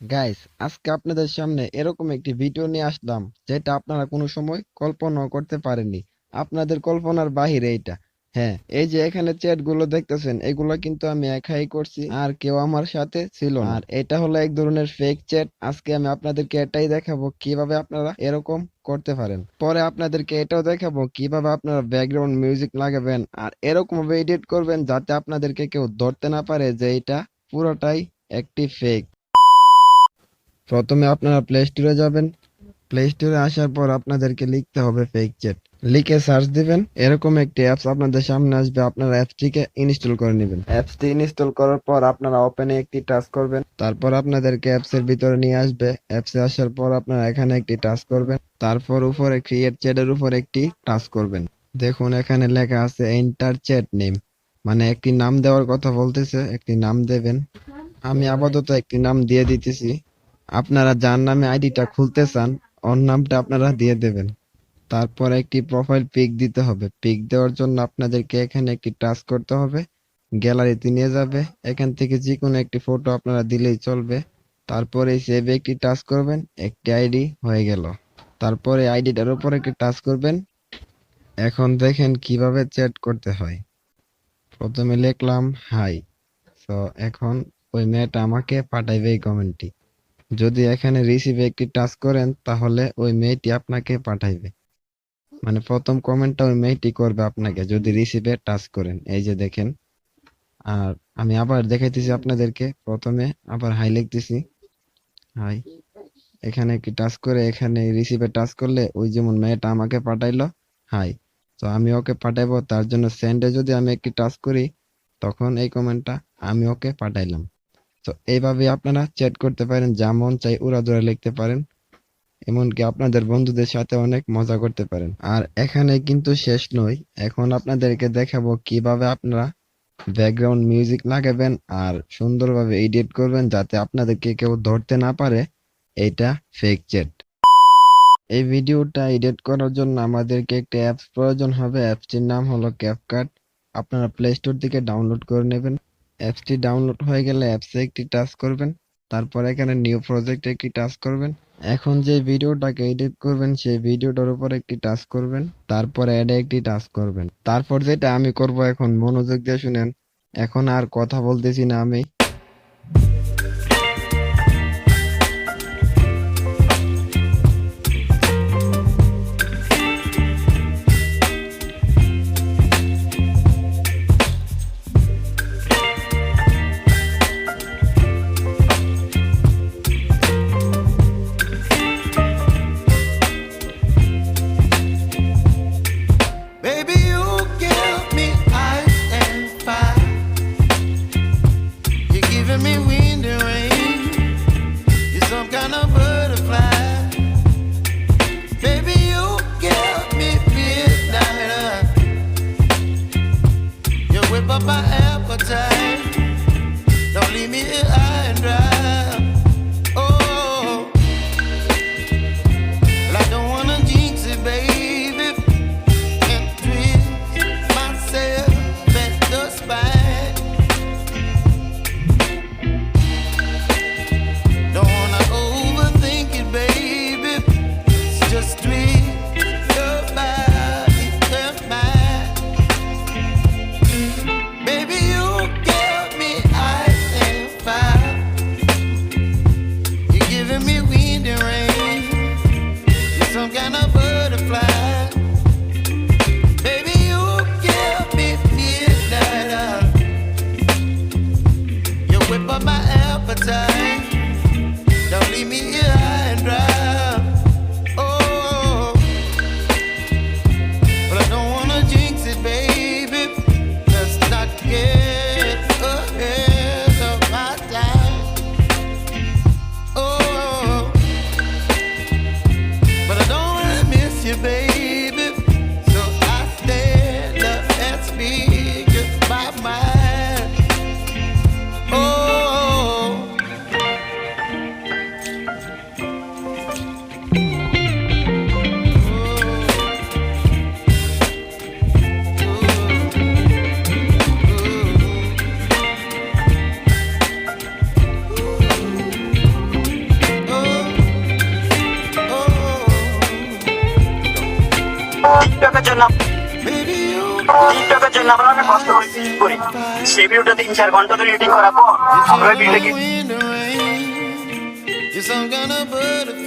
Guys, আজকে আপনাদের সামনে এরকম একটি ভিডিও নিয়ে আসলাম যেটা আপনারা কোনো সময় কল্পনাও করতে পারেননি। আপনাদের কল্পনার বাহিরে এটা। হ্যাঁ, এই যে এখানে চ্যাট গুলো দেখতেছেন, এগুলো কিন্তু আমি একাই করছি, আর কেউ আমার সাথে ছিল না। আর এটা হলো এক ধরনের ফেক চ্যাট। আজকে আমি আপনাদেরকে এটাই দেখাবো কিভাবে আপনারা এরকম করতে পারেন। পরে আপনাদেরকে এটাও দেখাবো কিভাবে আপনারা ব্যাকগ্রাউন্ড মিউজিক লাগাবেন আর এরকম ভাবে এডিট করবেন যাতে আপনাদেরকে কেউ ধরতে না পারে যে এটা পুরোটাই একটি ফেক। প্রথমে আপনারা প্লে স্টোরে যাবেন। প্লে স্টোরে আসার পর আপনাদেরকে লিখতে হবে ফেক চ্যাট। লিখে সার্চ দিবেন, এরকম একটি অ্যাপস আপনাদের সামনে আসবে। আপনারা অ্যাপসটিকে ইনস্টল করে নেবেন। অ্যাপসটি ইনস্টল করার পর আপনারা ওপেনে একটি টাচ করবেন। তারপর আপনাদেরকে অ্যাপসের ভিতরে নিয়ে আসবে। অ্যাপসে আসার পর আপনারা এখানে একটি টাচ করবেন। তারপর উপরে ক্রিয়েট চ্যাটের উপর একটি টাচ করবেন। দেখুন এখানে লেখা আছে এন্টার চ্যাট নেম, মানে একটি নাম দেওয়ার কথা বলতেছে, একটি নাম দেবেন। আমি আপাতত একটি নাম দিয়ে দিতেছি। আপনারা যার নামে আইডিটা খুলতে চান ওর নামটা আপনারা দিয়ে দেবেন। তারপর একটি প্রোফাইল পিক দিতে হবে। পিক দেওয়ার জন্য আপনাদেরকে এখানে একটি টাচ করতে হবে, গ্যালারিতে নিয়ে যাবে। এখান থেকে যে কোনো একটি ফটো আপনারা দিলেই চলবে। তারপরে সেভে একটি টাচ করবেন, একটি আইডি হয়ে গেল। তারপরে আইডিটার উপর একটি টাচ করবেন। এখন দেখেন কিভাবে চ্যাট করতে হয়। প্রথমে লিখলাম হাই। তো এখন ওই মেয়েটা আমাকে পাঠাইবে এই কমেন্টটি। যদি এখানে রিসিভে একটি টাচ করেন তাহলে ওই মেয়েটি আপনাকে পাঠাইবে, মানে প্রথম কমেন্টটা ওই মেয়েটি করবে আপনাকে যদি রিসিভে টাচ করেন। এই যে দেখেন। আর আমি আবার দেখাইতেছি আপনাদেরকে। প্রথমে আবার হাই লিখতেছি, হাই। এখানে একটি টাচ করে এখানে রিসিভে টাচ করলে ওই যেমন মেয়েটা আমাকে পাঠাইলো হাই, তো আমি ওকে পাঠাইবো। তার জন্য সেন্ডে যদি আমি একটি টাচ করি তখন এই কমেন্টটা আমি ওকে পাঠাইলাম। তো এইভাবে আপনারা চ্যাট করতে পারেন, যা মন চাই উড়াধুরা লিখতে পারেন, এমনকি আপনাদের বন্ধুদের সাথে অনেক মজা করতে পারেন। আর এখানে কিন্তু শেষ নয়, এখন আপনাদেরকে দেখাবো কিভাবে আপনারা ব্যাকগ্রাউন্ড মিউজিক লাগাবেন আর সুন্দরভাবে এডিট করবেন যাতে আপনাদেরকে কেউ ধরতে না পারে এইটা ফেক চ্যাট। এই ভিডিওটা এডিট করার জন্য আমাদেরকে একটা অ্যাপস প্রয়োজন হবে। অ্যাপসটির নাম হলো ক্যাপকাট। আপনারা প্লে স্টোর থেকে ডাউনলোড করে নেবেন। অ্যাপসটি ডাউনলোড হয়ে গেলে অ্যাপসে একটি টাচ করবেন। তারপর এখানে নিউ প্রজেক্টে একটি টাচ করবেন। এখন যে ভিডিওটাকে এডিট করবেন সেই ভিডিওটার উপর একটি টাচ করবেন। তারপর অ্যাডে একটি টাচ করবেন। তারপর যেটা আমি করব, এখন মনোযোগ দিয়ে শুনেন। এখন আর কথা বলতেছি না আমি। Baby, you give me ice and fire. You're giving me wind and rain. You're some kind of butterfly. Baby, you give me midnight. You whip up my appetite. Don't leave me here high and dry. Oh, well, I don't wanna jinx it, baby. Can't twist myself at the spine. Don't wanna overthink it, baby. It's just twist your body and mine. Baby, you give me ice and fire. জন্য টিকটকের জন্য আমরা অনেক কষ্ট করে edit করি। সেই ভিডিওটা 3-4 ঘন্টা ধরে এডিটিং করার পর আমরা ওই ভিডিওটাকে You're some kind of butterfly.